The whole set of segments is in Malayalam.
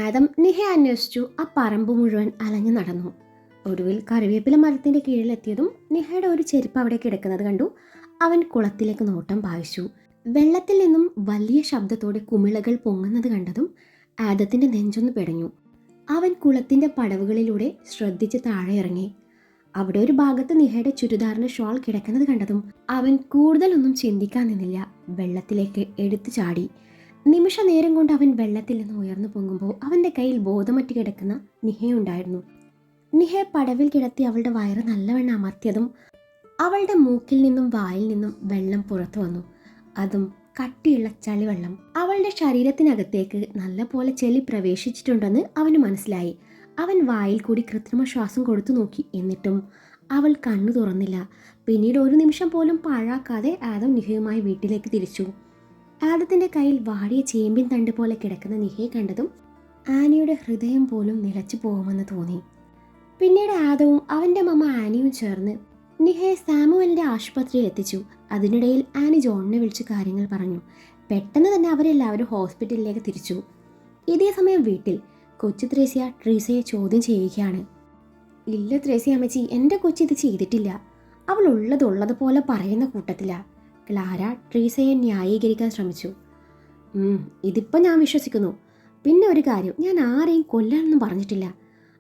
ആദം നിഹയെ അന്വേഷിച്ചു ആ പറമ്പ് മുഴുവൻ അലഞ്ഞു നടന്നു. ഒടുവിൽ കറിവേപ്പില മരത്തിന്റെ കീഴിലെത്തിയതും നിഹയുടെ ഒരു ചെരുപ്പ് അവിടെ കിടക്കുന്നത് കണ്ടു. അവൻ കുളത്തിലേക്ക് നോട്ടം പായിച്ചു. വെള്ളത്തിൽ നിന്നും വലിയ ശബ്ദത്തോടെ കുമിളകൾ പൊങ്ങുന്നത് കണ്ടതും ആദത്തിന്റെ നെഞ്ചൊന്ന് പിടഞ്ഞു. അവൻ കുളത്തിന്റെ പടവുകളിലൂടെ ശ്രദ്ധിച്ച് താഴെ ഇറങ്ങി. അവിടെ ഒരു ഭാഗത്ത് നിഹയുടെ ചുരിദാറിന് ഷോൾ കിടക്കുന്നത് കണ്ടതും അവൻ കൂടുതലൊന്നും ചിന്തിക്കാൻ നിന്നില്ല. വെള്ളത്തിലേക്ക് എടുത്തു ചാടി. നിമിഷ നേരം കൊണ്ട് അവൻ വെള്ളത്തിൽ നിന്ന് ഉയർന്നു പൊങ്ങുമ്പോൾ അവന്റെ കയ്യിൽ ബോധമറ്റ് കിടക്കുന്ന നിഹയുണ്ടായിരുന്നു. നിഹയെ പടവിൽ കിടത്തി അവളുടെ വയറ് നല്ലവണ്ണം അമർത്തിയതും അവളുടെ മൂക്കിൽ നിന്നും വായിൽ നിന്നും വെള്ളം പുറത്തു വന്നു. അതും കട്ടിയുള്ള ചളിവെള്ളം. അവളുടെ ശരീരത്തിനകത്തേക്ക് നല്ലപോലെ ചെളി പ്രവേശിച്ചിട്ടുണ്ടെന്ന് അവന് മനസ്സിലായി. അവൻ വായിൽ കൂടി കൃത്രിമ ശ്വാസം കൊടുത്തു നോക്കി. എന്നിട്ടും അവൾ കണ്ണു തുറന്നില്ല. പിന്നീട് ഒരു നിമിഷം പോലും പാഴാക്കാതെ ആദം നിഹയുമായി വീട്ടിലേക്ക് തിരിച്ചു. ആദത്തിന്റെ കയ്യിൽ വാടിയ ചേമ്പിൻ തണ്ട് പോലെ കിടക്കുന്ന നിഹയെ കണ്ടതും ആനിയുടെ ഹൃദയം പോലും നിലച്ചു പോകുമെന്ന് തോന്നി. പിന്നീട് ആദവും അവന്റെ മമ്മ ആനിയും ചേർന്ന് നിഹയെ സാമുവലിന്റെ ആശുപത്രിയിൽ എത്തിച്ചു. അതിനിടയിൽ ആനി ജോണിനെ വിളിച്ച് കാര്യങ്ങൾ പറഞ്ഞു. പെട്ടെന്ന് തന്നെ അവരെല്ലാവരും ഹോസ്പിറ്റലിലേക്ക് തിരിച്ചു. ഇതേ സമയം വീട്ടിൽ കൊച്ചു ട്രീസയെ ചോദ്യം ചെയ്യുകയാണ്. ഇല്ല ത്രേസ്യ അമ്മച്ചി, എൻ്റെ കൊച്ചി ഇത് ചെയ്തിട്ടില്ല. അവൾ ഉള്ളതുപോലെ പറയുന്ന കൂട്ടത്തില. ക്ലാര ട്രീസയെ ന്യായീകരിക്കാൻ ശ്രമിച്ചു. ഇതിപ്പോൾ ഞാൻ വിശ്വസിക്കുന്നു. പിന്നെ ഒരു കാര്യം, ഞാൻ ആരെയും കൊല്ലാനൊന്നും പറഞ്ഞിട്ടില്ല.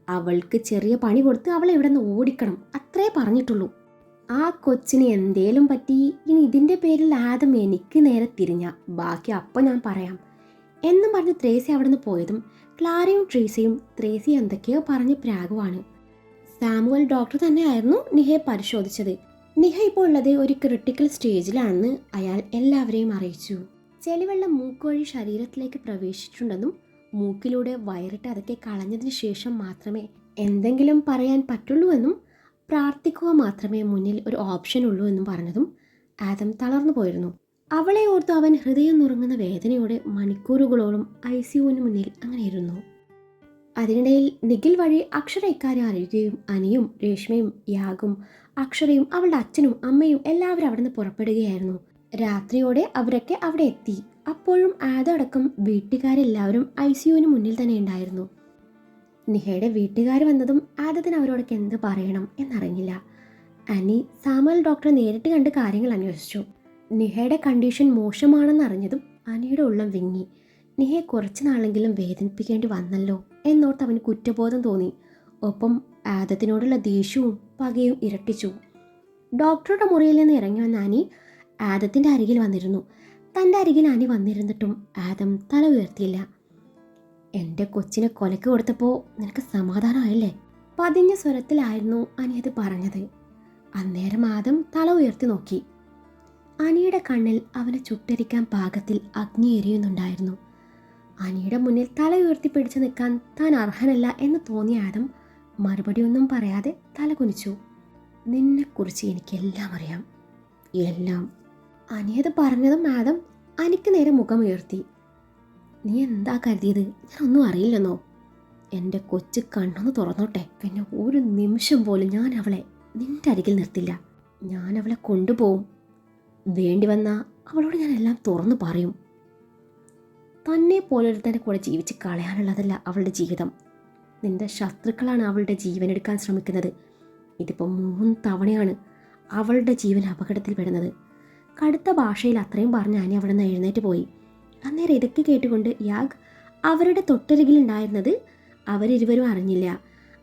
അവൾക്ക് ചെറിയ പണി കൊടുത്ത് അവളെ ഇവിടെ നിന്ന് ഓടിക്കണം, അത്രേ പറഞ്ഞിട്ടുള്ളൂ. ആ കൊച്ചിന് എന്തേലും പറ്റി ഇനി ഇതിൻ്റെ പേരിൽ ആദം എനിക്ക് നേരെ തിരിഞ്ഞ ബാക്കി അപ്പം ഞാൻ പറയാം എന്നും പറഞ്ഞ് ത്രേസി അവിടെ നിന്ന് പോയതും ക്ലാരയും ട്രീസയും ത്രേസി എന്തൊക്കെയോ പറഞ്ഞ് പ്രാഗുവാണ്. സാമുവൽ ഡോക്ടർ തന്നെയായിരുന്നു നിഹയെ പരിശോധിച്ചത്. നിഹ ഇപ്പോൾ ഉള്ളത് ഒരു ക്രിട്ടിക്കൽ സ്റ്റേജിലാണെന്ന് അയാൾ എല്ലാവരെയും അറിയിച്ചു. ചെളിവെള്ളം മൂക്ക് വഴി ശരീരത്തിലേക്ക് പ്രവേശിച്ചിട്ടുണ്ടെന്നും മൂക്കിലൂടെ വയറിട്ട് അതൊക്കെ കളഞ്ഞതിന് ശേഷം മാത്രമേ എന്തെങ്കിലും പറയാൻ പറ്റുള്ളൂ എന്നും പ്രാർത്ഥിക്കുക മാത്രമേ മുന്നിൽ ഒരു ഓപ്ഷൻ ഉള്ളൂ എന്നും പറഞ്ഞതും ആദം തളർന്നു പോയിരുന്നു. അവളെ ഓർത്ത് അവൻ ഹൃദയം നുറുങ്ങുന്ന വേദനയോടെ മണിക്കൂറുകളോളം ICUവിന് മുന്നിൽ അങ്ങനെ ഇരുന്നു. അതിനിടയിൽ നിഖിൽ വഴി അക്ഷര ഇക്കാര്യം അറിയുകയും അനിയും രേഷ്മയും യാഗും അക്ഷരയും അവളുടെ അച്ഛനും അമ്മയും എല്ലാവരും അവിടെ നിന്ന് പുറപ്പെടുകയായിരുന്നു. രാത്രിയോടെ അവരൊക്കെ അവിടെ എത്തി. അപ്പോഴും ആദമടക്കം വീട്ടുകാരെല്ലാവരും ICUവിന് മുന്നിൽ തന്നെ ഉണ്ടായിരുന്നു. നിഹയുടെ വീട്ടുകാർ വന്നതും ആദത്തിന് അവരോടൊക്കെ എന്ത് പറയണം എന്നറിഞ്ഞില്ല. അനി സാമുവൽ ഡോക്ടറെ നേരിട്ട് കണ്ട് കാര്യങ്ങൾ അന്വേഷിച്ചു. നിഹയുടെ കണ്ടീഷൻ മോശമാണെന്നറിഞ്ഞതും അനിയുടെ ഉള്ളം വിങ്ങി. നിഹയെ കുറച്ചു നാളെങ്കിലും വേദനിപ്പിക്കേണ്ടി വന്നല്ലോ എന്നോർത്ത് അവന് കുറ്റബോധം തോന്നി. ഒപ്പം ആദത്തിനോടുള്ള ദേഷ്യവും പകയും ഇരട്ടിച്ചു. ഡോക്ടറുടെ മുറിയിൽ നിന്ന് ഇറങ്ങി വന്ന അനി ആദത്തിൻ്റെ അരികിൽ വന്നിരുന്നു. തൻ്റെ അരികിൽ അനി വന്നിരുന്നിട്ടും ആദം തല ഉയർത്തിയില്ല. എൻ്റെ കൊച്ചിനെ കൊലക്ക് കൊടുത്തപ്പോൾ നിനക്ക് സമാധാനമായില്ലേ? പതിഞ്ഞ സ്വരത്തിലായിരുന്നു അനി അത് പറഞ്ഞത്. അന്നേരം ആദം തല ഉയർത്തി നോക്കി. അനിയുടെ കണ്ണിൽ അവനെ ചുട്ടരിക്കാൻ പാകത്തിൽ അഗ്നി എരിയുന്നുണ്ടായിരുന്നു. അനിയുടെ മുന്നിൽ തല ഉയർത്തി പിടിച്ചു നിൽക്കാൻ താൻ അർഹനല്ല എന്ന് തോന്നിയ ആദം മറുപടിയൊന്നും പറയാതെ തല കുനിച്ചു. നിന്നെക്കുറിച്ച് എനിക്കെല്ലാം അറിയാം, എല്ലാം. അനിയത് പറഞ്ഞതും ആദം അനിക്ക് നേരെ മുഖമുയർത്തി. നീ എന്താ കരുതിയത്? ഞാനൊന്നും അറിയില്ലെന്നോ? എൻ്റെ കൊച്ചു കണ്ണൊന്ന് തുറന്നോട്ടെ, പിന്നെ ഒരു നിമിഷം പോലും ഞാൻ അവളെ നിന്റെ അരികിൽ നിർത്തില്ല. ഞാൻ അവളെ കൊണ്ടുപോകും. വേണ്ടി വന്നാൽ അവളോട് ഞാൻ എല്ലാം തുറന്നു പറയും. തന്നെ പോലൊരുത്തൻ്റെ കൂടെ ജീവിച്ച് കളയാനുള്ളതല്ല അവളുടെ ജീവിതം. നിന്റെ ശത്രുക്കളാണ് അവളുടെ ജീവൻ എടുക്കാൻ ശ്രമിക്കുന്നത്. ഇതിപ്പോൾ 3 തവണയാണ് അവളുടെ ജീവൻ അപകടത്തിൽ പെടുന്നത്. കടുത്ത ഭാഷയിൽ അത്രയും പറഞ്ഞ് അനി അവിടെ നിന്ന് എഴുന്നേറ്റ് പോയി. അന്നേരം ഇതൊക്കെ കേട്ടുകൊണ്ട് യാഗ് അവരുടെ തൊട്ടരികിലുണ്ടായിരുന്നത് അവരിരുവരും അറിഞ്ഞില്ല.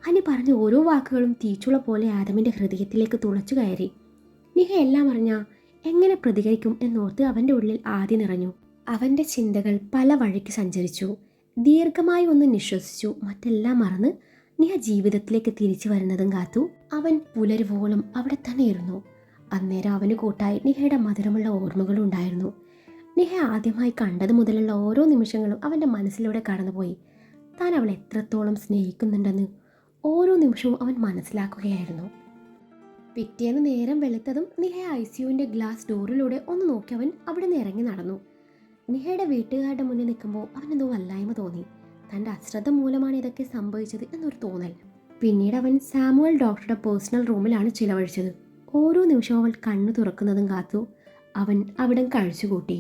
അനി പറഞ്ഞ ഓരോ വാക്കുകളും തീച്ചുള പോലെ ആദമിൻ്റെ ഹൃദയത്തിലേക്ക് തുളച്ചു കയറി. നിഹ എല്ലാം അറിഞ്ഞ എങ്ങനെ പ്രതികരിക്കും എന്നോർത്ത് അവൻ്റെ ഉള്ളിൽ ആദ്യം നിറഞ്ഞു. അവൻ്റെ ചിന്തകൾ പല വഴിക്ക് സഞ്ചരിച്ചു. ദീർഘമായി ഒന്ന് നിശ്വസിച്ചു. മറ്റെല്ലാം മറന്ന് നിഹ ജീവിതത്തിലേക്ക് തിരിച്ചു വരുന്നതും കാത്തു അവൻ പുലരുവോളം അവിടെ തന്നെ ഇരുന്നു. അന്നേരം അവന് കൂട്ടായി നിഹയുടെ മധുരമുള്ള ഓർമ്മകളും ഉണ്ടായിരുന്നു. നിഹ ആദ്യമായി കണ്ടത് മുതലുള്ള ഓരോ നിമിഷങ്ങളും അവൻ്റെ മനസ്സിലൂടെ കടന്നുപോയി. താൻ അവളെ എത്രത്തോളം സ്നേഹിക്കുന്നുണ്ടെന്ന് ഓരോ നിമിഷവും അവൻ മനസ്സിലാക്കുകയായിരുന്നു. പിറ്റേന്ന് നേരം വെളുത്തതും നിഹ ICUവിൻ്റെ ഗ്ലാസ് ഡോറിലൂടെ ഒന്ന് നോക്കി അവൻ അവിടെ നിന്ന് ഇറങ്ങി നടന്നു. നിഹയുടെ വീട്ടുകാരുടെ മുന്നിൽ നിൽക്കുമ്പോൾ അവനെന്തോ വല്ലായ്മ തോന്നി. തൻ്റെ അശ്രദ്ധ മൂലമാണ് ഇതൊക്കെ സംഭവിച്ചത് എന്നൊരു തോന്നൽ. പിന്നീട് അവൻ സാമുവൽ ഡോക്ടറുടെ പേഴ്സണൽ റൂമിലാണ് ചിലവഴിച്ചത്. ഓരോ നിമിഷവും അവൾ കണ്ണു തുറക്കുന്നതും കാത്തു അവൻ അവിടം കഴിച്ചുകൂട്ടി.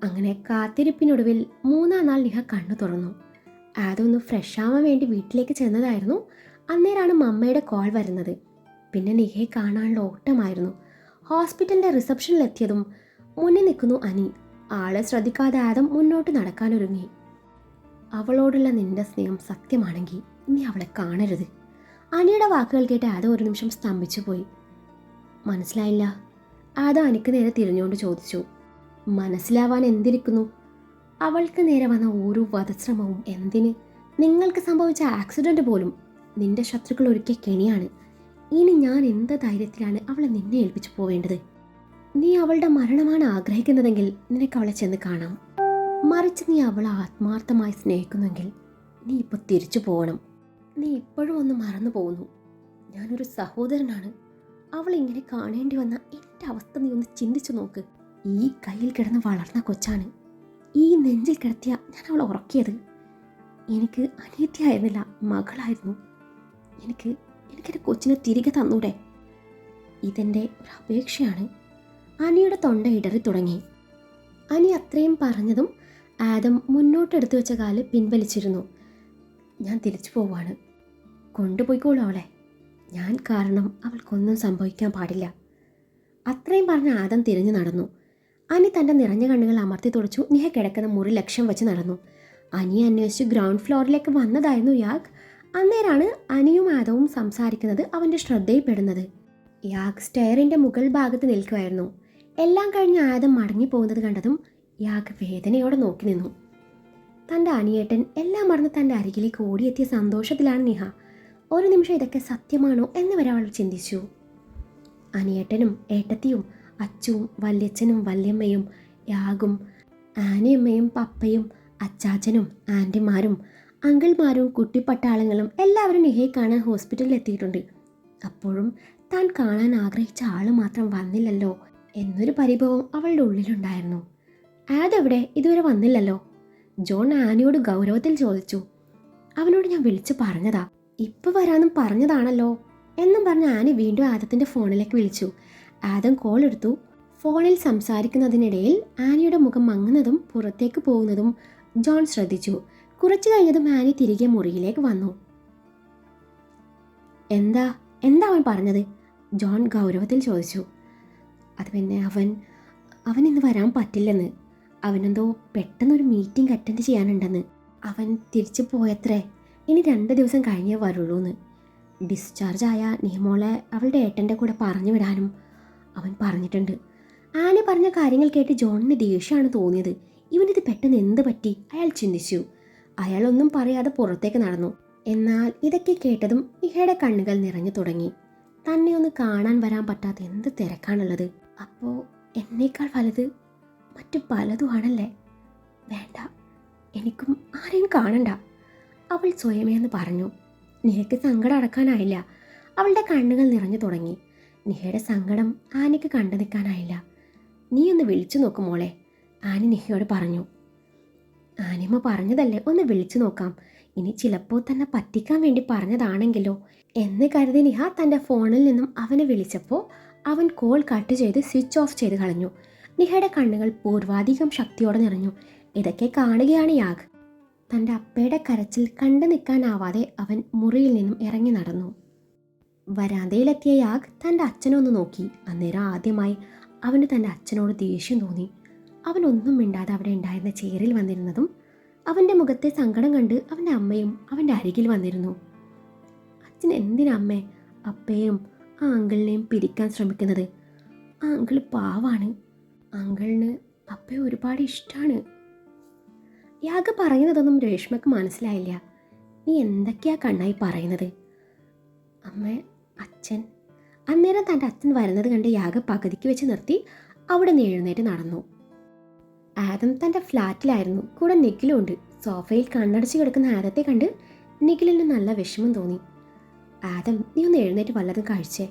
അങ്ങനെ കാത്തിരിപ്പിനൊടുവിൽ 3-ാം നാൾ നിഹ കണ്ണു തുറന്നു. അതൊന്ന് ഫ്രഷ് ആവാൻ വേണ്ടി വീട്ടിലേക്ക് ചെന്നതായിരുന്നു. അന്നേരമാണ് മമ്മയുടെ കോൾ വരുന്നത്. പിന്നെ നിഹയെ കാണാനുള്ള ഓട്ടമായിരുന്നു. ഹോസ്പിറ്റലിൻ്റെ റിസപ്ഷനിലെത്തിയതും മുന്നിൽ നിൽക്കുന്നു അനി. ആളെ ശ്രദ്ധിക്കാതെ ആദം മുന്നോട്ട് നടക്കാനൊരുങ്ങി. അവളോടുള്ള നിന്റെ സ്നേഹം സത്യമാണെങ്കിൽ നീ അവളെ കാണരുത്. അനിയുടെ വാക്കുകൾ കേട്ട് ആദം ഒരു നിമിഷം സ്തംഭിച്ചു പോയി. മനസ്സിലായില്ല. ആദം അനിക്ക് നേരെ തിരിഞ്ഞുകൊണ്ട് ചോദിച്ചു. മനസ്സിലാവാൻ എന്തിരിക്കുന്നു? അവൾക്ക് നേരെ വന്ന ഓരോ വധശ്രമവും എന്തിന്? നിങ്ങൾക്ക് സംഭവിച്ച ആക്സിഡന്റ് പോലും നിന്റെ ശത്രുക്കൾ ഒരുക്കിയ കെണിയാണ്. ഇനി ഞാൻ എന്ത് ധൈര്യത്തിലാണ് അവളെ നിന്നെ ഏൽപ്പിച്ചു പോവേണ്ടത്? നീ അവളുടെ മരണമാണ് ആഗ്രഹിക്കുന്നതെങ്കിൽ നിനക്ക് അവളെ ചെന്ന് കാണാം. മറിച്ച് നീ അവളെ ആത്മാർത്ഥമായി സ്നേഹിക്കുന്നെങ്കിൽ നീ ഇപ്പോൾ തിരിച്ചു പോകണം. നീ ഇപ്പോഴും ഒന്ന് മറന്നു പോകുന്നു. ഞാനൊരു സഹോദരനാണ്. അവൾ ഇങ്ങനെ കാണേണ്ടി വന്ന എൻ്റെ അവസ്ഥ നീ ഒന്ന് ചിന്തിച്ചു നോക്ക്. ഈ കയ്യിൽ കിടന്ന് വളർന്ന കൊച്ചാണ്. ഈ നെഞ്ചിൽ കിടത്തിയ ഞാൻ അവളെ ഉറക്കിയത്. എനിക്ക് അനിയത്തിയായിരുന്നില്ല, മകളായിരുന്നു. എനിക്കെൻ്റെ കൊച്ചിനെ തിരികെ തന്നൂടെ? ഇതെൻ്റെ ഒരു അപേക്ഷയാണ്. അനിയുടെ തൊണ്ട ഇടറി തുടങ്ങി. അനി അത്രയും പറഞ്ഞതും ആദം മുന്നോട്ടെടുത്തു വെച്ച കാല് പിൻവലിച്ചിരുന്നു. ഞാൻ തിരിച്ചു പോവാണ്. കൊണ്ടുപോയിക്കോളൂ അവളെ. ഞാൻ കാരണം അവൾക്കൊന്നും സംഭവിക്കാൻ പാടില്ല. അത്രയും പറഞ്ഞ ആദം തിരിഞ്ഞു നടന്നു. അനി തൻ്റെ നിറഞ്ഞ കണ്ണുകൾ അമർത്തി തുടച്ചു നിഹ കിടക്കുന്ന മുറി ലക്ഷ്യം വെച്ച് നടന്നു. അനിയെ അന്വേഷിച്ച് ഗ്രൗണ്ട് ഫ്ലോറിലേക്ക് വന്നതായിരുന്നു യാഗ്. അന്നേരാണ് അനിയും ആദവും സംസാരിക്കുന്നത് അവൻ്റെ ശ്രദ്ധയിൽപ്പെടുന്നത്. യാഗ് സ്റ്റെയറിൻ്റെ മുകൾ ഭാഗത്ത് നിൽക്കുമായിരുന്നു. എല്ലാം കഴിഞ്ഞ് ആദം മടങ്ങിപ്പോകുന്നത് കണ്ടതും യാഗ് വേദനയോടെ നോക്കി നിന്നു. തൻ്റെ അനിയേട്ടൻ എല്ലാം മറന്ന് തൻ്റെ അരികിലേക്ക് ഓടിയെത്തിയ സന്തോഷത്തിലാണ് നിഹ. ഒരു നിമിഷം ഇതൊക്കെ സത്യമാണോ എന്ന് വരെ അവൾ ചിന്തിച്ചു. അനിയേട്ടനും ഏട്ടത്തിയും അച്ചുവും വല്യച്ഛനും വല്യമ്മയും യാഗും ആനിയമ്മയും പപ്പയും അച്ചാച്ചനും ആൻറ്റിമാരും അങ്കിൾമാരും കുട്ടിപ്പട്ടാളങ്ങളും എല്ലാവരും നിഹയെ കാണാൻ ഹോസ്പിറ്റലിൽ എത്തിയിട്ടുണ്ട്. അപ്പോഴും താൻ കാണാൻ ആഗ്രഹിച്ച ആൾ മാത്രം വന്നില്ലല്ലോ എന്നൊരു പരിഭവം അവളുടെ ഉള്ളിലുണ്ടായിരുന്നു. അതെവിടെ ഇതുവരെ വന്നില്ലല്ലോ? ജോൺ ആനിയോട് ഗൗരവത്തിൽ ചോദിച്ചു. അവനോട് ഞാൻ വിളിച്ചു പറഞ്ഞതാ, ഇപ്പം വരാനും പറഞ്ഞതാണല്ലോ എന്നും പറഞ്ഞ് ആനി വീണ്ടും ആദത്തിൻ്റെ ഫോണിലേക്ക് വിളിച്ചു. ആദം കോൾ എടുത്തു. ഫോണിൽ സംസാരിക്കുന്നതിനിടയിൽ ആനിയുടെ മുഖം മങ്ങുന്നതും പുറത്തേക്ക് പോകുന്നതും ജോൺ ശ്രദ്ധിച്ചു. കുറച്ചു കഴിഞ്ഞതും ആനി തിരികെ മുറിയിലേക്ക് വന്നു. എന്താ അവൻ പറഞ്ഞത്? ജോൺ ഗൗരവത്തിൽ ചോദിച്ചു. അത് പിന്നെ അവൻ ഇന്ന് വരാൻ പറ്റില്ലെന്ന്. അവനെന്തോ പെട്ടെന്നൊരു മീറ്റിംഗ് അറ്റൻഡ് ചെയ്യാനുണ്ടെന്ന്. അവൻ തിരിച്ചു പോയത്രേ. ഇനി 2 ദിവസം കഴിഞ്ഞേ വരുള്ളൂന്ന്. ഡിസ്ചാർജ് ആയ നിയമോളെ അവളുടെ ഏട്ടൻ്റെ കൂടെ പറഞ്ഞു വിടാനും അവൻ പറഞ്ഞിട്ടുണ്ട്. ആനി പറഞ്ഞ കാര്യങ്ങൾ കേട്ട് ജോണിന് ദേഷ്യമാണ് തോന്നിയത്. ഇവനിത് പെട്ടെന്ന് എന്ത് പറ്റി അയാൾ ചിന്തിച്ചു. അയാളൊന്നും പറയാതെ പുറത്തേക്ക് നടന്നു. എന്നാൽ ഇതൊക്കെ കേട്ടതും നിഹയുടെ കണ്ണുകൾ നിറഞ്ഞു തുടങ്ങി. തന്നെ ഒന്ന് കാണാൻ വരാൻ പറ്റാത്ത എന്ത് തിരക്കാണുള്ളത്. അപ്പോൾ എന്നേക്കാൾ വലുത് മറ്റു പലതുമാണല്ലേ? വേണ്ട, എനിക്കും ആരെയും കാണണ്ട, അവൾ സ്വയമേന്ന് പറഞ്ഞു. നിഹയ്ക്ക് സങ്കടം അടക്കാനായില്ല. അവളുടെ കണ്ണുകൾ നിറഞ്ഞു തുടങ്ങി. നിഹയുടെ സങ്കടം ആനിക്ക് കണ്ടു നിൽക്കാനായില്ല. നീ ഒന്ന് വിളിച്ചു നോക്കും മോളെ, ആനി നിഹയോട് പറഞ്ഞു. ആനിയമ്മ പറഞ്ഞതല്ലേ, ഒന്ന് വിളിച്ചു നോക്കാം. ഇനി ചിലപ്പോൾ തന്നെ പറ്റിക്കാൻ വേണ്ടി പറഞ്ഞതാണെങ്കിലോ എന്ന് കരുതി നിഹ തൻ്റെ ഫോണിൽ നിന്നും അവനെ വിളിച്ചപ്പോൾ അവൻ കോൾ കട്ട് ചെയ്ത് സ്വിച്ച് ഓഫ് ചെയ്ത് കളഞ്ഞു. നിഹയുടെ കണ്ണുകൾ പൂർവാധികം ശക്തിയോടെ നിറഞ്ഞു. ഇതൊക്കെ കാണുകയാണ് യാഗ്. തൻ്റെ അപ്പയുടെ കരച്ചിൽ കണ്ടു നിൽക്കാനാവാതെ അവൻ മുറിയിൽ നിന്നും ഇറങ്ങി നടന്നു. വരാന്തയിലെത്തിയ യാഗ് തൻ്റെ അച്ഛനൊന്ന് നോക്കി. അന്നേരം ആദ്യമായി അവന് തൻ്റെ അച്ഛനോട് ദേഷ്യം തോന്നി. അവനൊന്നും മിണ്ടാതെ അവിടെ ഉണ്ടായിരുന്ന ചെയറിൽ വന്നിരുന്നതും അവൻ്റെ മുഖത്തെ സങ്കടം കണ്ട് അവൻ്റെ അമ്മയും അവൻ്റെ അരികിൽ വന്നിരുന്നു. അച്ഛൻ എന്തിനമ്മേ അപ്പയും ആ അങ്കിളിനെയും പിരിക്കാൻ ശ്രമിക്കുന്നത്? ആ അങ്കിള് പാവാണ്. അങ്കിളിന് അപ്പയെ ഒരുപാട് ഇഷ്ടമാണ്. യാഗ് പറയുന്നതൊന്നും രേഷ്മയ്ക്ക് മനസ്സിലായില്ല. നീ എന്തൊക്കെയാ കണ്ണായി പറയുന്നത്? അമ്മേ, അച്ഛൻ. അന്നേരം തൻ്റെ അച്ഛൻ വരുന്നത് കണ്ട് യാഗ് പകുതിക്ക് വെച്ച് നിർത്തി അവിടെ നിന്ന് എഴുന്നേറ്റ് നടന്നു. ആദം തൻ്റെ ഫ്ലാറ്റിലായിരുന്നു. കൂടെ നിഖിലും ഉണ്ട്. സോഫയിൽ കണ്ണടച്ച് കിടക്കുന്ന ആദത്തെ കണ്ട് നിഖിലിന് നല്ല വിഷമം തോന്നി. ആദം, നീ ഒന്ന് എഴുന്നേറ്റ് വല്ലതും കഴിച്ചേ.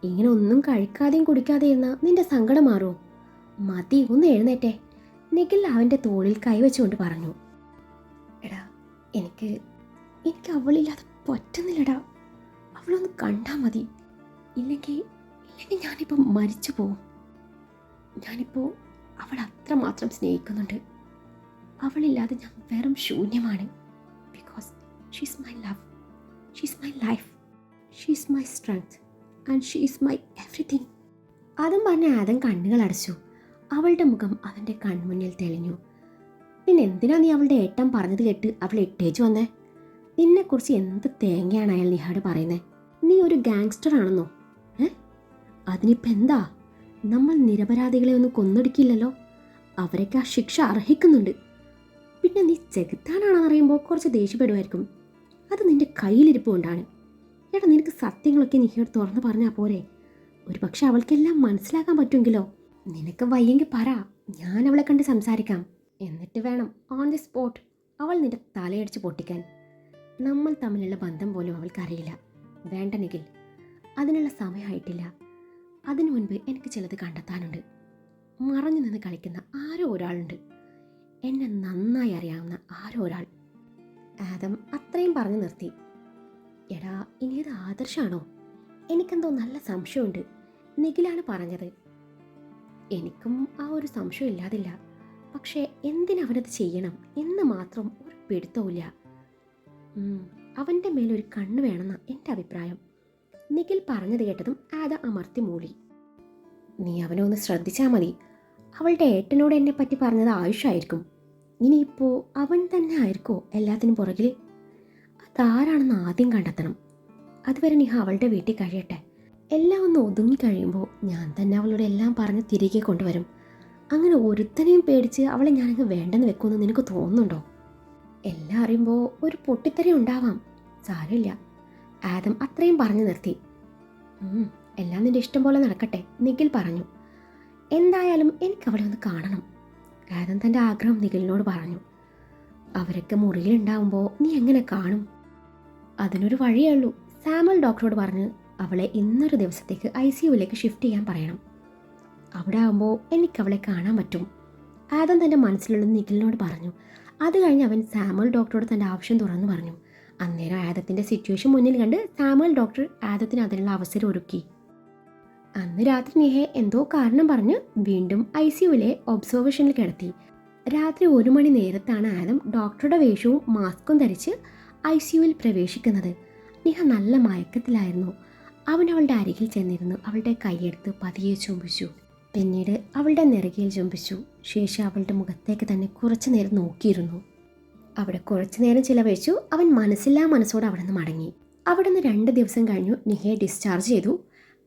ഇങ്ങനെ ഒന്നും കഴിക്കാതെയും കുടിക്കാതെ ഇരുന്നാൽ നിന്റെ സങ്കടം മാറുമോ? മതി, ഒന്ന് എഴുന്നേറ്റേ. നിഖിൽ അവൻ്റെ തോളിൽ കൈവച്ചുകൊണ്ട് പറഞ്ഞു. എടാ, എനിക്ക് അവളില്ലാതെ പറ്റുന്നില്ലടാ. അവളൊന്ന് കണ്ടാൽ മതി. ഇല്ലെങ്കിൽ ഞാനിപ്പോൾ മരിച്ചു പോവും. ഞാനിപ്പോൾ അവൾ അത്രമാത്രം സ്നേഹിക്കുന്നുണ്ട്. അവളില്ലാതെ ഞാൻ വെറും ശൂന്യമാണ്. She's my love, she's my life, she's my strength and she's my everything. അതും പറഞ്ഞ ആദം കണ്ണുകൾ അടച്ചു. അവളുടെ മുഖം അവൻ്റെ കൺമുന്നിൽ തെളിഞ്ഞു. പിന്നെ എന്തിനാ നീ അവളുടെ ഏട്ടൻ പറഞ്ഞത് കേട്ട് അവൾ ഇട്ടേച്ചു വന്നേ? നിന്നെക്കുറിച്ച് എന്ത് തേങ്ങയാണ് അയാൾ നിഹാട് പറയുന്നത്? നീ ഒരു ഗാങ്സ്റ്റർ ആണെന്നോ? അതിനിപ്പോൾ എന്താ? നമ്മൾ നിരപരാധികളെ ഒന്നും കൊന്നൊടുക്കില്ലല്ലോ. അവരൊക്കെ ആ ശിക്ഷ അർഹിക്കുന്നുണ്ട്. പിന്നെ നീ ചെകുത്താനാണെന്ന് അറിയുമ്പോൾ കുറച്ച് ദേഷ്യപ്പെടുമായിരിക്കും. അത് നിന്റെ കയ്യിലിരിപ്പ് കൊണ്ടാണ്. എടാ, നിനക്ക് സത്യങ്ങളൊക്കെ നിഹയോട് തുറന്നു പറഞ്ഞാൽ പോരെ? ഒരു പക്ഷെ അവൾക്കെല്ലാം മനസ്സിലാക്കാൻ പറ്റുമെങ്കിലോ? നിനക്ക് വയ്യെങ്കിൽ പറ, ഞാൻ അവളെ കണ്ട് സംസാരിക്കാം. എന്നിട്ട് വേണം ഓൺ ദി സ്പോട്ട് അവൾ നിന്റെ തലയടിച്ച് പൊട്ടിക്കാൻ. നമ്മൾ തമ്മിലുള്ള ബന്ധം പോലും അവൾക്കറിയില്ല. വേണ്ട നിഖിൽ, അതിനുള്ള സമയമായിട്ടില്ല. അതിനു മുൻപ് എനിക്ക് ചിലത് കണ്ടെത്താനുണ്ട്. മറഞ്ഞു നിന്ന് കളിക്കുന്ന ആരോ ഒരാളുണ്ട്, എന്നെ നന്നായി അറിയാവുന്ന ആരോ ഒരാൾ. ആദം അത്രയും പറഞ്ഞു നിർത്തി. എടാ, ഇനിയത് ആദർശാണോ? എനിക്കെന്തോ നല്ല സംശയമുണ്ട്. നിഖിലാണ് പറഞ്ഞത്. എനിക്കും ആ ഒരു സംശയം ഇല്ലാതില്ല. പക്ഷേ എന്തിനവനത് ചെയ്യണം എന്ന് മാത്രം ഒരു പിടുത്തവുമില്ല. അവൻ്റെ മേലൊരു കണ്ണ് വേണമെന്ന എൻ്റെ അഭിപ്രായം. നിഖിൽ പറഞ്ഞത് കേട്ടതും ആദം അമർത്തി മൂളി. നീ അവനെ ഒന്ന് ശ്രദ്ധിച്ചാൽ മതി. അവളുടെ ഏട്ടനോട് എന്നെ പറ്റി പറഞ്ഞത് ആയുഷായിരിക്കും. ഇനിയിപ്പോൾ അവൻ തന്നെ ആയിരിക്കോ എല്ലാത്തിനും പുറകിൽ? അതാരാണെന്ന് ആദ്യം കണ്ടെത്തണം. അതുവരെ നിഹ അവളുടെ വീട്ടിൽ കഴിയട്ടെ. എല്ലാം ഒന്ന് ഒതുങ്ങി കഴിയുമ്പോൾ ഞാൻ തന്നെ അവളോട് എല്ലാം പറഞ്ഞ് തിരികെ കൊണ്ടുവരും. അങ്ങനെ ഒരുത്തനെയും പേടിച്ച് അവളെ ഞാനങ്ങ് വേണ്ടെന്ന് വെക്കുമെന്ന് നിനക്ക് തോന്നുന്നുണ്ടോ? എല്ലാം അറിയുമ്പോൾ ഒരു പൊട്ടിത്തെറി ഉണ്ടാവാം. സാരമില്ല. ആദം അത്രയും പറഞ്ഞു നിർത്തി. എല്ലാം നിന്റെ ഇഷ്ടം പോലെ നടക്കട്ടെ, നിഖിൽ പറഞ്ഞു. എന്തായാലും എനിക്ക് അവളെ ഒന്ന് കാണണം. ആദം തൻ്റെ ആഗ്രഹം നിഖിലിനോട് പറഞ്ഞു. അവരൊക്കെ മുറിയിലുണ്ടാവുമ്പോൾ നീ എങ്ങനെ കാണും? അതിനൊരു വഴിയേ ഉള്ളൂ. സാമുവൽ ഡോക്ടറോട് പറഞ്ഞ് അവളെ ഇന്നൊരു ദിവസത്തേക്ക് ICUവിലേക്ക് ഷിഫ്റ്റ് ചെയ്യാൻ പറയണം. അവിടെ ആകുമ്പോൾ എനിക്ക് അവളെ കാണാൻ പറ്റും. ആദം തൻ്റെ മനസ്സിലുള്ളത് നിഖിലിനോട് പറഞ്ഞു. അത് കഴിഞ്ഞ് അവൻ സാമുവൽ ഡോക്ടറോട് തൻ്റെ ആവശ്യം തുറന്നു പറഞ്ഞു. അന്നേരം ആദത്തിൻ്റെ സിറ്റുവേഷൻ മുന്നിൽ കണ്ട് സാമുവൽ ഡോക്ടർ ആദത്തിന് അതിനുള്ള അവസരം ഒരുക്കി. അന്ന് രാത്രി നിഹയെ എന്തോ കാരണം പറഞ്ഞ് വീണ്ടും ICUവിലെ ഒബ്സർവേഷനിൽ കിടത്തി. രാത്രി 1 മണി നേരത്താണ് ആദം ഡോക്ടറുടെ വേഷവും മാസ്കും ധരിച്ച് ICUവിൽ പ്രവേശിക്കുന്നത്. നിഹ നല്ല മയക്കത്തിലായിരുന്നു. അവൻ അവളുടെ അരികിൽ ചെന്നിരുന്നു അവളുടെ കൈയെടുത്ത് പതിയെ ചുംബിച്ചു. പിന്നീട് അവളുടെ നെറുകയിൽ ചുംബിച്ചു. ശേഷം അവളുടെ മുഖത്തേക്ക് തന്നെ കുറച്ചു നേരം നോക്കിയിരുന്നു. അവിടെ കുറച്ചു നേരം ചിലവഴിച്ചു. അവൻ മനസ്സില്ലാ മനസ്സോടെ അവിടെ നിന്ന് മടങ്ങി. അവിടെ നിന്ന് 2 ദിവസം കഴിഞ്ഞു നിഹയെ ഡിസ്ചാർജ് ചെയ്തു.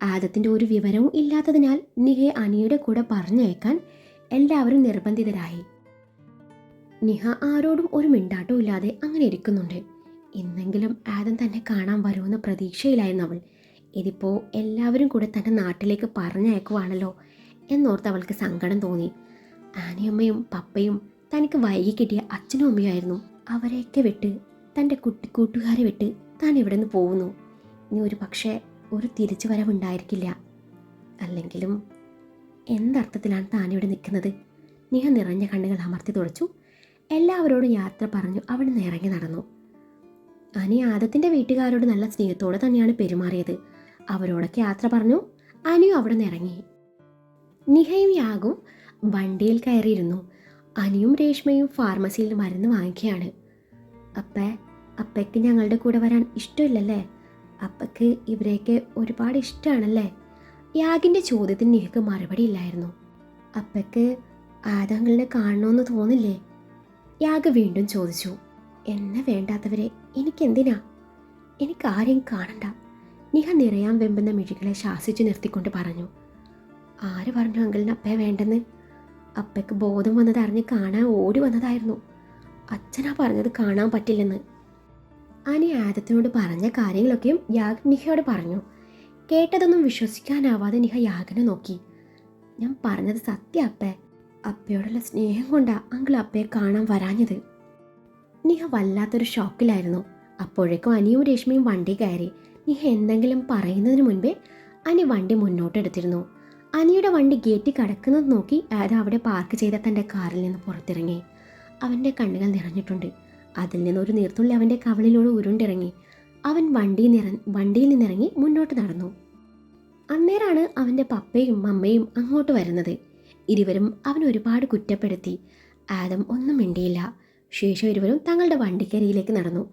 ആദത്തിൻ്റെ ഒരു വിവരവും ഇല്ലാത്തതിനാൽ നിഹയെ അനിയുടെ കൂടെ പറഞ്ഞയക്കാൻ എല്ലാവരും നിർബന്ധിതരായി. നിഹ ആരോടും ഒരു മിണ്ടാട്ടവും ഇല്ലാതെ അങ്ങനെ ഇരിക്കുന്നുണ്ട്. ഇന്നെങ്കിലും ആദം തന്നെ കാണാൻ വരുമെന്ന പ്രതീക്ഷയിലായിരുന്നു അവൾ. ഇതിപ്പോൾ എല്ലാവരും കൂടെ തൻ്റെ നാട്ടിലേക്ക് പറഞ്ഞയക്കുവാണല്ലോ എന്നോർത്ത് അവൾക്ക് സങ്കടം തോന്നി. ആനിയമ്മയും പപ്പയും തനിക്ക് വൈകി കിട്ടിയ അച്ഛനും അമ്മയായിരുന്നു. അവരെയൊക്കെ വിട്ട്, തൻ്റെ കൂട്ടുകാരെ വിട്ട് താൻ ഇവിടെ നിന്ന് പോകുന്നു. ഇനി ഒരു പക്ഷേ ഒരു തിരിച്ചു വരവുണ്ടായിരിക്കില്ല. അല്ലെങ്കിലും എന്തർത്ഥത്തിലാണ് താനിവിടെ നിൽക്കുന്നത്? നിഹ നിറഞ്ഞ കണ്ണുകൾ അമർത്തി തുടച്ചു. എല്ലാവരോടും യാത്ര പറഞ്ഞു അവിടെ നിന്ന് ഇറങ്ങി നടന്നു. അനി ആദത്തിൻ്റെ വീട്ടുകാരോട് നല്ല സ്നേഹത്തോടെ തന്നെയാണ് പെരുമാറിയത്. അവരോടൊക്കെ യാത്ര പറഞ്ഞു. അനിയും അവിടെ നിന്ന് ഇറങ്ങി. നിഹയും യാഗും വണ്ടിയിൽ കയറിയിരുന്നു. അനിയും രേഷ്മയും ഫാർമസിയിൽ മരുന്ന് വാങ്ങിക്കുകയാണ്. അപ്പയ്ക്ക് ഞങ്ങളുടെ കൂടെ വരാൻ ഇഷ്ടമില്ലല്ലേ? അപ്പയ്ക്ക് ഇവരെയൊക്കെ ഒരുപാട് ഇഷ്ടമാണല്ലേ? യാഗിൻ്റെ ചോദ്യത്തിന് നിഹയ്ക്ക് മറുപടി ഇല്ലായിരുന്നു. അപ്പയ്ക്ക് ആദങ്ങളിനെ കാണണമെന്ന് തോന്നില്ലേ? യാഗ് വീണ്ടും ചോദിച്ചു. എന്നെ വേണ്ടാത്തവരെ എനിക്കെന്തിനാ? എനിക്ക് ആരെയും കാണണ്ട. നിഹ നിറയാൻ വെമ്പുന്ന മിഴികളെ ശാസിച്ചു നിർത്തിക്കൊണ്ട് പറഞ്ഞു. ആര് പറഞ്ഞു അങ്കിളിന് അപ്പയെ വേണ്ടെന്ന്? അപ്പയ്ക്ക് ബോധം വന്നത് അറിഞ്ഞ് കാണാൻ ഓടി വന്നതായിരുന്നു. അച്ഛനാ പറഞ്ഞത് കാണാൻ പറ്റില്ലെന്ന്. അനി ആദത്തിനോട് പറഞ്ഞ കാര്യങ്ങളൊക്കെയും യാഗ് നിഹയോട് പറഞ്ഞു. കേട്ടതൊന്നും വിശ്വസിക്കാനാവാതെ നിഹ യാഗിനെ നോക്കി. ഞാൻ പറഞ്ഞത് സത്യം അപ്പേ. അപ്പയോടുള്ള സ്നേഹം കൊണ്ടാ അങ്കിൾ അപ്പയെ കാണാൻ വരാഞ്ഞത്. നിഹ വല്ലാത്തൊരു ഷോക്കിലായിരുന്നു. അപ്പോഴേക്കും അനിയും രശ്മിയും വണ്ടി കയറി. നിഹ എന്തെങ്കിലും പറയുന്നതിന് മുൻപേ അനി വണ്ടി മുന്നോട്ടെടുത്തിരുന്നു. അനിയുടെ വണ്ടി ഗേറ്റിൽ കടക്കുന്നത് നോക്കി ആദം അവിടെ പാർക്ക് ചെയ്ത തൻ്റെ കാറിൽ നിന്ന് പുറത്തിറങ്ങി. അവൻ്റെ കണ്ണുകൾ നിറഞ്ഞിട്ടുണ്ട്. അതിൽ നിന്നൊരു നീർത്തുള്ളി അവൻ്റെ കവിളിലൂടെ ഉരുണ്ടിറങ്ങി. അവൻ വണ്ടിയിൽ നിന്നിറങ്ങി മുന്നോട്ട് നടന്നു. അന്നേരമാണ് അവൻ്റെ പപ്പയും അമ്മയും അങ്ങോട്ട് വരുന്നത്. ഇരുവരും അവൻ ഒരുപാട് കുറ്റപ്പെടുത്തി. ആദം ഒന്നും മിണ്ടിയില്ല. ശേഷം ഇരുവരും തങ്ങളുടെ വണ്ടിക്കരിയിലേക്ക് നടന്നു.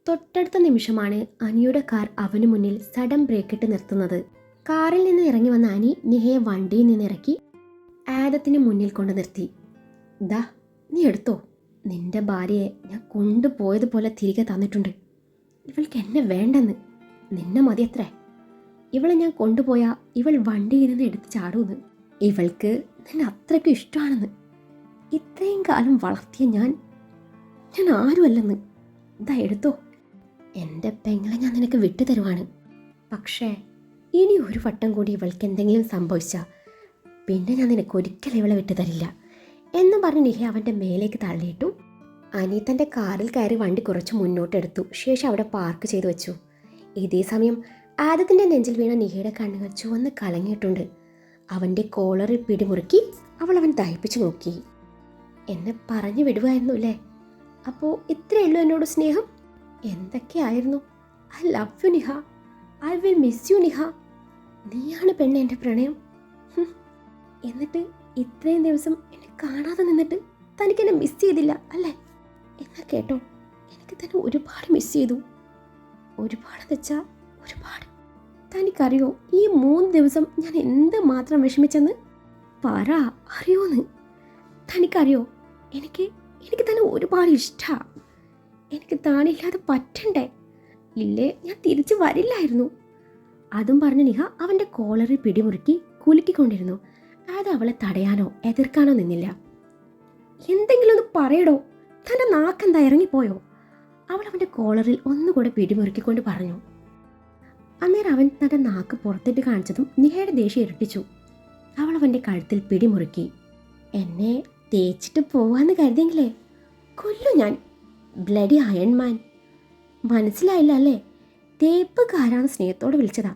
തൊട്ടടുത്ത നിമിഷമാണ് അനിയുടെ കാർ അവന് മുന്നിൽ സഡൻ ബ്രേക്കിട്ട് നിർത്തുന്നത്. കാറിൽ നിന്ന് ഇറങ്ങി വന്ന അനി നിഹയെ വണ്ടിയിൽ നിന്ന് ഇറക്കി ആദത്തിന് മുന്നിൽ കൊണ്ട് നിർത്തി. ദാ നീ എടുത്തോ, നിന്റെ ഭാര്യയെ ഞാൻ കൊണ്ടുപോയതുപോലെ തിരികെ തന്നിട്ടുണ്ട്. ഇവൾക്ക് എന്നെ വേണ്ടെന്ന്, നിന്നെ മതിയത്രേ. ഇവളെ ഞാൻ കൊണ്ടുപോയാ ഇവൾ വണ്ടിയിൽ നിന്ന് എടുത്ത് ചാടുമെന്ന്, ഇവൾക്ക് നിന്നെ അത്രയ്ക്കും ഇഷ്ടമാണെന്ന്, ഇത്രയും കാലം വളർത്തിയ ഞാൻ ആരുമല്ലെന്ന്. ഇതാ എടുത്തോ, എൻ്റെ പെങ്ങളെ ഞാൻ നിനക്ക് വിട്ടു തരുവാണ്. പക്ഷേ ഇനി ഒരു വട്ടം കൂടി ഇവൾക്ക് എന്തെങ്കിലും സംഭവിച്ചാൽ പിന്നെ ഞാൻ നിനക്ക് ഒരിക്കലും ഇവളെ വിട്ടു തരില്ല എന്നും പറഞ്ഞ് നിഹ അവൻ്റെ മേലേക്ക് തള്ളിയിട്ടു. അനി തൻ്റെ കാറിൽ കയറി വണ്ടി കുറച്ച് മുന്നോട്ടെടുത്തു. ശേഷം അവിടെ പാർക്ക് ചെയ്തു വെച്ചു. ഇതേ സമയം ആദത്തിൻ്റെ നെഞ്ചിൽ വീണ നിഹയുടെ കണ്ണുകൾ ചുവന്ന് കലങ്ങിയിട്ടുണ്ട്. അവൻ്റെ കോളറിൽ പിടിമുറുക്കി അവൻ ദഹിപ്പിച്ചു നോക്കി. എന്നെ പറഞ്ഞു വിടുവായിരുന്നു അല്ലേ? അപ്പോൾ ഇത്രയുള്ളൂ എന്നോട് സ്നേഹം? എന്തൊക്കെയായിരുന്നു? I love you Niha, I will miss you Niha. നീയാണ് പെണ്ണെ എൻ്റെ പ്രണയം. എന്നിട്ട് ഇത്രയും ദിവസം എന്നെ കാണാതെ നിന്നിട്ട് തനിക്കെന്നെ മിസ് ചെയ്തില്ല അല്ലേ? എന്നാൽ കേട്ടോ, എനിക്ക് തന്നെ ഒരുപാട് മിസ് ചെയ്തു. ഒരുപാടെന്ന് വെച്ചാൽ ഒരുപാട്. തനിക്കറിയോ ഈ 3 ദിവസം ഞാൻ എന്ത് മാത്രം വിഷമിച്ചെന്ന്? പറ, അറിയോന്ന്? തനിക്കറിയോ, എനിക്ക് തന്നെ ഒരുപാട് ഇഷ്ടമാണ്. എനിക്ക് താനില്ലാതെ പറ്റണ്ടേ? ഇല്ലേ ഞാൻ തിരിച്ചു വരില്ലായിരുന്നു. അതും പറഞ്ഞ് നിഹ അവൻ്റെ കോളറിൽ പിടിമുറുക്കി കുലുക്കിക്കൊണ്ടിരുന്നു. അത് അവളെ തടയാനോ എതിർക്കാനോ നിന്നില്ല. എന്തെങ്കിലും ഒന്ന് പറയടോ, തൻ്റെ നാക്കെന്താ ഇറങ്ങിപ്പോയോ? അവൾ അവൻ്റെ കോളറിൽ ഒന്നുകൂടെ പിടിമുറുക്കിക്കൊണ്ട് പറഞ്ഞു. അന്നേരം അവൻ തൻ്റെ നാക്ക് പുറത്തിട്ട് കാണിച്ചതും നിഹയുടെ ദേഷ്യം ഇരട്ടിച്ചു. അവൾ അവൻ്റെ കഴുത്തിൽ പിടിമുറുക്കി. എന്നെ തേച്ചിട്ട് പോവാന്ന് കരുതിയെങ്കിലേ കൊല്ലും ഞാൻ, ബ്ലഡി അയൺമാൻ. മനസ്സിലായില്ല അല്ലേ? തേപ്പുകാരാണ് സ്നേഹത്തോടെ വിളിച്ചതാ.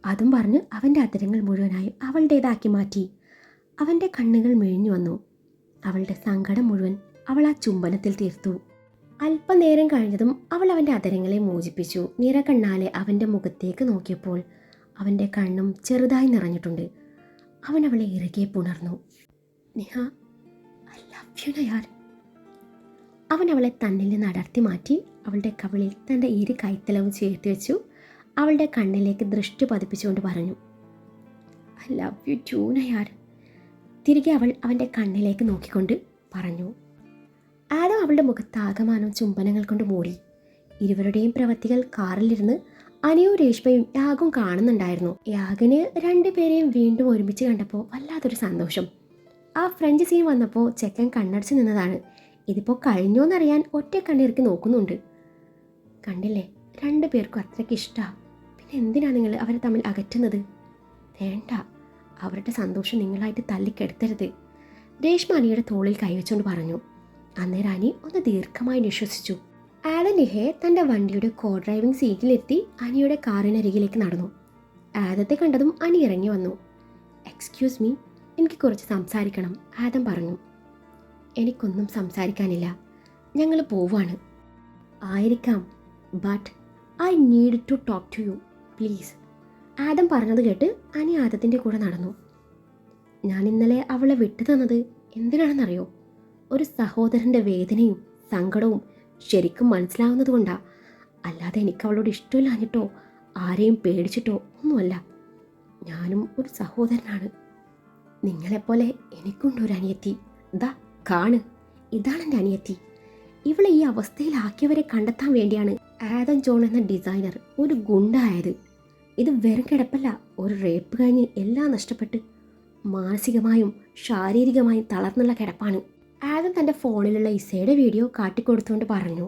അതും പറഞ്ഞ് അവൻ്റെ അതിരങ്ങൾ മുഴുവനായും അവളുടേതാക്കി മാറ്റി. അവൻ്റെ കണ്ണുകൾ മിഴിഞ്ഞു വന്നു. അവളുടെ സങ്കടം മുഴുവൻ അവൾ ആ ചുംബനത്തിൽ തീർത്തു. അല്പനേരം കഴിഞ്ഞതും അവൾ അവൻ്റെ അതരങ്ങളെ മോചിപ്പിച്ചു. നിറകണ്ണാലെ അവൻ്റെ മുഖത്തേക്ക് നോക്കിയപ്പോൾ അവൻ്റെ കണ്ണും ചെറുതായി നിറഞ്ഞിട്ടുണ്ട്. അവൻ അവളെ ഇറുകെ പുണർന്നു. Niha, I love U Nayar. അവൻ അവളെ തന്നിൽ നിന്ന് അടർത്തി മാറ്റി അവളുടെ കവിളിൽ തൻ്റെ ഇരു കൈത്തലവും ചേർത്ത് വെച്ചു. അവളുടെ കണ്ണിലേക്ക് ദൃഷ്ടി പതിപ്പിച്ചുകൊണ്ട് പറഞ്ഞു, I love you too Nayar. തിരികെ അവൾ അവൻ്റെ കണ്ണിലേക്ക് നോക്കിക്കൊണ്ട് പറഞ്ഞു. ആദം അവളുടെ മുഖത്ത് ആകമാനം ചുംബനങ്ങൾ കൊണ്ട് മൂടി. ഇരുവരുടെയും പ്രവൃത്തികൾ കാറിലിരുന്ന് അനിയും രേഷ്മയും യാഗും കാണുന്നുണ്ടായിരുന്നു. യാഗിന് 2 പേരെയും വീണ്ടും ഒരുമിച്ച് കണ്ടപ്പോൾ വല്ലാത്തൊരു സന്തോഷം. ആ ഫ്രഞ്ച് സീൻ വന്നപ്പോൾ ചെക്കൻ കണ്ണടച്ച് നിന്നതാണ്. ഇതിപ്പോൾ കഴിഞ്ഞോന്നറിയാൻ ഒറ്റ കണ്ണിറുക്കി നോക്കുന്നുണ്ട്. കണ്ടില്ലേ, 2 പേർക്കും അത്രയ്ക്ക് ഇഷ്ടമാണ്. പിന്നെ എന്തിനാ നിങ്ങൾ അവരെ തമ്മിൽ അകറ്റുന്നത്? വേണ്ട, അവരുടെ സന്തോഷം നിങ്ങളായിട്ട് തല്ലിക്കെടുത്തരുത്. രേഷ്മ അനിയുടെ തോളിൽ കൈവച്ചുകൊണ്ട് പറഞ്ഞു. അന്നേരം അനി ഒന്ന് ദീർഘമായി നിശ്വസിച്ചു. ആദം നിഹയെ തൻ്റെ വണ്ടിയുടെ കോ ഡ്രൈവിംഗ് സീറ്റിലെത്തി അനിയുടെ കാറിനരികിലേക്ക് നടന്നു. ആദത്തെ കണ്ടതും അനി ഇറങ്ങി വന്നു. എക്സ്ക്യൂസ് മീ, എനിക്ക് കുറച്ച് സംസാരിക്കണം, ആദം പറഞ്ഞു. എനിക്കൊന്നും സംസാരിക്കാനില്ല, ഞങ്ങൾ പോവാണ്. ആയിരിക്കാം, but I need to talk to you please. Adam പറഞ്ഞത് കേട്ട് അനി ആദത്തിൻ്റെ കൂടെ നടന്നു. ഞാൻ ഇന്നലെ അവളെ വിട്ടു തന്നത് എന്തിനാണെന്നറിയോ? ഒരു സഹോദരൻ്റെ വേദനയും സങ്കടവും ശരിക്കും മനസ്സിലാവുന്നത് കൊണ്ടാ. അല്ലാതെ എനിക്ക് അവളോട് ഇഷ്ടമില്ലാഞ്ഞിട്ടോ ആരെയും പേടിച്ചിട്ടോ ഒന്നുമല്ല. ഞാനും ഒരു സഹോദരനാണ്. നിങ്ങളെപ്പോലെ എനിക്കുണ്ടൊരു അനിയത്തി. ദാ കാണ്, ഇതാണ് എൻ്റെ അനിയത്തി. ഇവളെ ഈ അവസ്ഥയിലാക്കിയവരെ കണ്ടെത്താൻ വേണ്ടിയാണ് ആദം ജോൺ എന്ന ഡിസൈനർ ഒരു ഗുണ്ടായത്. ഇത് വെറും കിടപ്പല്ല, ഒരു റേപ്പ് കഴിഞ്ഞ് എല്ലാം നഷ്ടപ്പെട്ട് മാനസികമായും ശാരീരികമായും തളർന്നുള്ള കിടപ്പാണ്. ആദം തൻ്റെ ഫോണിലുള്ള ഇസയുടെ വീഡിയോ കാട്ടിക്കൊടുത്തുകൊണ്ട് പറഞ്ഞു.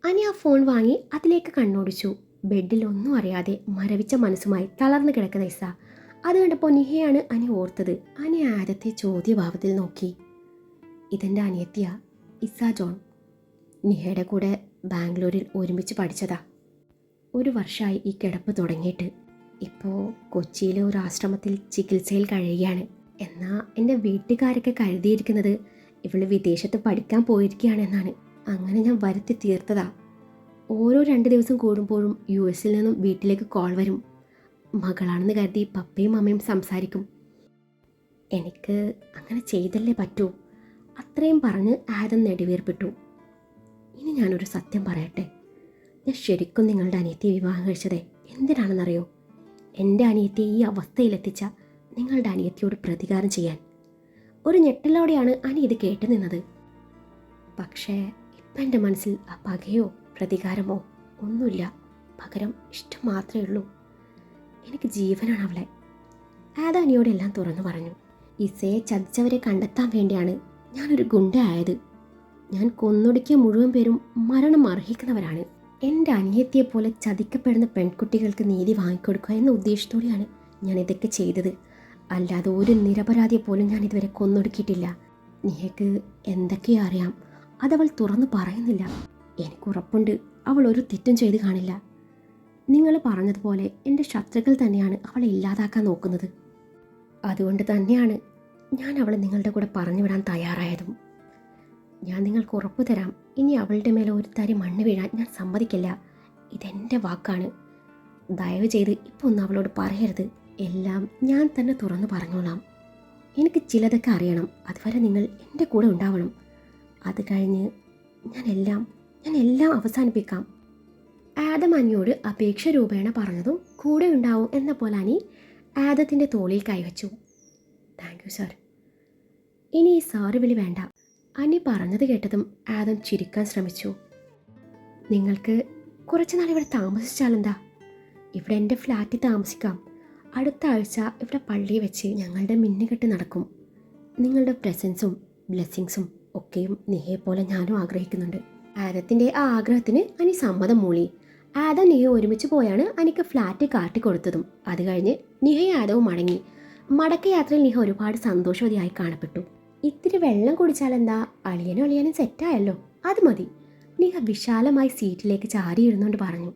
അനി ആ ഫോൺ വാങ്ങി അതിലേക്ക് കണ്ണോടിച്ചു. ബെഡിൽ ഒന്നും അറിയാതെ മരവിച്ച മനസ്സുമായി തളർന്നു കിടക്കുന്ന ഇസ. അത് കണ്ടപ്പോൾ നിഹയാണ് അനി ഓർത്തത്. അനി ആദത്തെ ചോദ്യഭാവത്തിൽ നോക്കി. ഇതെൻ്റെ അനിയത്തിയാ, ഇസ ജോൺ. നിഹയുടെ കൂടെ ബാംഗ്ലൂരിൽ ഒരുമിച്ച് പഠിച്ചതാ. 1 വർഷമായി ഈ കിടപ്പ് തുടങ്ങിയിട്ട്. ഇപ്പോൾ കൊച്ചിയിലെ ഒരു ആശ്രമത്തിൽ ചികിത്സയിൽ കഴിയുകയാണ്. എന്നാൽ എൻ്റെ വീട്ടുകാരൊക്കെ കരുതിയിരിക്കുന്നത് ഇവള് വിദേശത്ത് പഠിക്കാൻ പോയിരിക്കുകയാണെന്നാണ്. അങ്ങനെ ഞാൻ വരുത്തി തീർത്തതാ. ഓരോ 2 ദിവസം കൂടുമ്പോഴും US നിന്നും വീട്ടിലേക്ക് കോൾ വരും. മകളാണെന്ന് കരുതി പപ്പയും അമ്മയും സംസാരിക്കും. എനിക്ക് അങ്ങനെ ചെയ്തല്ലേ പറ്റൂ. അത്രയും പറഞ്ഞ് ആദം നെടുവീർപ്പിട്ടു. ഇനി ഞാനൊരു സത്യം പറയട്ടെ, ഞാൻ ശരിക്കും നിങ്ങളുടെ അനിയത്തിയെ വിവാഹം കഴിച്ചത് എന്തിനാണെന്നറിയോ? എൻ്റെ അനിയത്തിയെ ഈ അവസ്ഥയിലെത്തിച്ച നിങ്ങളുടെ അനിയത്തിയോട് പ്രതികാരം ചെയ്യാൻ. ഒരു ഞെട്ടലോടെയാണ് അനി ഇത് കേട്ടു നിന്നത്. പക്ഷേ ഇപ്പം എൻ്റെ മനസ്സിൽ ആ പകയോ പ്രതികാരമോ ഒന്നുമില്ല. പകരം ഇഷ്ടം മാത്രമേ ഉള്ളൂ. എനിക്ക് ജീവനാണ് അവളെ. ആദാനിയോട് എല്ലാം തുറന്നു പറഞ്ഞു. ഇസയെ ചതിച്ചവരെ കണ്ടെത്താൻ വേണ്ടിയാണ് ഞാനൊരു ഗുണ്ടയായത്. ഞാൻ കൊന്നൊടുക്കിയ മുഴുവൻ പേരും മരണം അർഹിക്കുന്നവരാണ്. എൻ്റെ അനിയത്തിയെപ്പോലെ ചതിക്കപ്പെടുന്ന പെൺകുട്ടികൾക്ക് നീതി വാങ്ങിക്കൊടുക്കുക എന്ന ഉദ്ദേശത്തോടെയാണ് ഞാൻ ഇതൊക്കെ ചെയ്തത്. അല്ലാതെ ഒരു നിരപരാധിയെ പോലും ഞാൻ ഇതുവരെ കൊന്നൊടുക്കിയിട്ടില്ല. നിഹയ്ക്ക് എന്തൊക്കെയോ അറിയാം, അതവൾ തുറന്നു പറയുന്നില്ല. എനിക്കുറപ്പുണ്ട് അവൾ ഒരു തെറ്റും ചെയ്ത് കാണില്ല. നിങ്ങൾ പറഞ്ഞതുപോലെ എൻ്റെ ശത്രുക്കൾ തന്നെയാണ് അവളെ ഇല്ലാതാക്കാൻ നോക്കുന്നത്. അതുകൊണ്ട് തന്നെയാണ് ഞാൻ അവളെ നിങ്ങളുടെ കൂടെ പറഞ്ഞു വിടാൻ തയ്യാറായതും. ഞാൻ നിങ്ങൾക്ക് ഉറപ്പു തരാം, ഇനി അവളുടെ മേലെ ഒരു തരി മണ്ണ് വീഴാൻ ഞാൻ സമ്മതിക്കില്ല. ഇതെൻ്റെ വാക്കാണ്. ദയവ് ചെയ്ത് ഇപ്പോൾ ഒന്നും അവളോട് പറയരുത്. എല്ലാം ഞാൻ തന്നെ തുറന്നു പറഞ്ഞോളാം. എനിക്ക് ചിലതൊക്കെ അറിയണം. അതുവരെ നിങ്ങൾ എൻ്റെ കൂടെ ഉണ്ടാവണം. അത് കഴിഞ്ഞ് ഞാൻ എല്ലാം അവസാനിപ്പിക്കാം. ആദം അനിയോട് അപേക്ഷ രൂപേണ പറഞ്ഞതും കൂടെ ഉണ്ടാവും എന്ന പോലെ അനി ആദത്തിൻ്റെ തോളിൽ കൈവച്ചു. Thank you sir. ഇനി ഈ സാറ് വിളി വേണ്ട. അനി പറഞ്ഞത് കേട്ടതും ആദം ചിരിക്കാൻ ശ്രമിച്ചു. നിങ്ങൾക്ക് കുറച്ച് നാൾ ഇവിടെ താമസിച്ചാലെന്താ? ഇവിടെ എൻ്റെ ഫ്ലാറ്റിൽ താമസിക്കാം. അടുത്ത ആഴ്ച ഇവിടെ പള്ളിയിൽ വെച്ച് ഞങ്ങളുടെ മിന്നുകെട്ട് നടക്കും. നിങ്ങളുടെ പ്രസൻസും ബ്ലെസ്സിങ്സും ഒക്കെയും നിഹയെപ്പോലെ ഞാനും ആഗ്രഹിക്കുന്നുണ്ട്. ആദത്തിൻ്റെ ആ ആഗ്രഹത്തിന് അനി സമ്മതം മൂളി. ആദം നിഹ ഒരുമിച്ച് പോയാണ് അനിക്ക് ഫ്ലാറ്റ് കാട്ടിക്കൊടുത്തതും. അത് കഴിഞ്ഞ് നിഹയും ആദവും മടങ്ങി. മടക്ക യാത്രയിൽ നിഹ ഒരുപാട് സന്തോഷവതിയായി കാണപ്പെട്ടു. ഇത്തിരി വെള്ളം കുടിച്ചാലെന്താ? അളിയനും സെറ്റായല്ലോ, അത് മതി. നിഹ വിശാലമായി സീറ്റിലേക്ക് ചാരിയിരുന്നുകൊണ്ട് പറഞ്ഞു.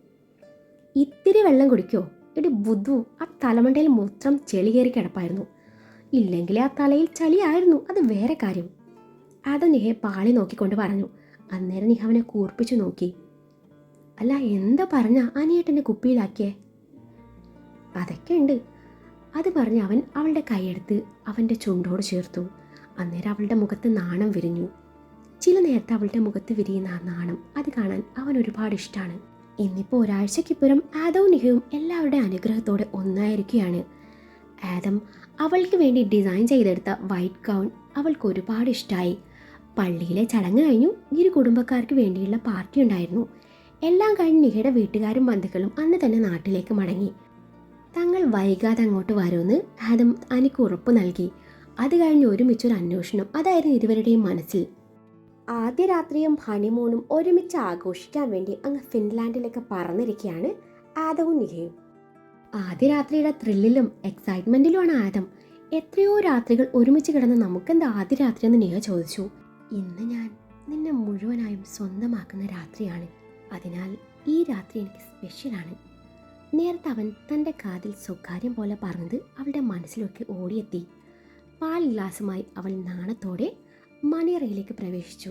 ഇത്തിരി വെള്ളം കുടിക്കോ? എടി ബുദ്ധു, ആ തലമണ്ടയിൽ മൊത്തം ചെളി കയറി കിടപ്പായിരുന്നു. ഇല്ലെങ്കിൽ ആ തലയിൽ ചളിയായിരുന്നു, അത് വേറെ കാര്യം. ആദം നിഹയെ പാളി നോക്കിക്കൊണ്ട് പറഞ്ഞു. അന്നേരം നിഹ അവനെ കൂർപ്പിച്ചു നോക്കി. അല്ല, എന്താ പറഞ്ഞ അനിയേട്ടൻ്റെ കുപ്പിയിലാക്കിയേ? അതൊക്കെ ഉണ്ട്. അത് പറഞ്ഞ് അവൻ അവളുടെ കൈയെടുത്ത് അവൻ്റെ ചുണ്ടോട് ചേർത്തു. അന്നേരം അവളുടെ മുഖത്ത് നാണം വിരിഞ്ഞു. ചില നേരത്തെ അവളുടെ മുഖത്ത് വിരിയുന്ന ആ നാണം അത് കാണാൻ അവൻ ഒരുപാട് ഇഷ്ടമാണ്. ഇന്നിപ്പോൾ ഒരാഴ്ചയ്ക്കിപ്പുറം ആദവും നിഹയും എല്ലാവരുടെ അനുഗ്രഹത്തോടെ ഒന്നായിരിക്കുകയാണ്. ആദം അവൾക്ക് വേണ്ടി ഡിസൈൻ ചെയ്തെടുത്ത വൈറ്റ് ഗൗൺ അവൾക്ക് ഒരുപാട് ഇഷ്ടമായി. പള്ളിയിലെ ചടങ്ങ് കഴിഞ്ഞു. ഇരു കുടുംബക്കാർക്ക് വേണ്ടിയുള്ള പാർട്ടി ഉണ്ടായിരുന്നു. എല്ലാം കഴിഞ്ഞ് നിഹയുടെ വീട്ടുകാരും ബന്ധുക്കളും അന്ന് തന്നെ നാട്ടിലേക്ക് മടങ്ങി. തങ്ങൾ വൈകാതെ അങ്ങോട്ട് വരുമെന്ന് ആദം അനിക്ക് ഉറപ്പ് നൽകി. അത് കഴിഞ്ഞ് ഒരുമിച്ചൊരു അന്വേഷണം അതായിരുന്നു ഇരുവരുടെയും മനസ്സിൽ. ആദ്യ രാത്രിയും ഹണിമൂണും ഒരുമിച്ച് ആഘോഷിക്കാൻ വേണ്ടി അങ്ങ് ഫിൻലാൻഡിലേക്ക് പറന്നിരിക്കുകയാണ് ആദവും നിഹയും. ആദ്യ രാത്രിയുടെ ത്രില്ലിലും എക്സൈറ്റ്മെന്റിലുമാണ് ആദം. എത്രയോ രാത്രികൾ ഒരുമിച്ച് കിടന്ന് നമുക്കെന്താ ആദ്യ രാത്രിയെന്ന് നിഹ ചോദിച്ചു. ഇന്ന് ഞാൻ നിന്നെ മുഴുവനായും സ്വന്തമാക്കുന്ന രാത്രിയാണ്. അതിനാൽ ഈ രാത്രി എനിക്ക് സ്പെഷ്യലാണ്. നേരത്തെ അവൻ തൻ്റെ കാതിൽ സ്വകാര്യം പോലെ പറഞ്ഞത് അവളുടെ മനസ്സിലൊക്കെ ഓടിയെത്തി. പാൽ ഗ്ലാസുമായി അവൾ നാണത്തോടെ മണിയറയിലേക്ക് പ്രവേശിച്ചു.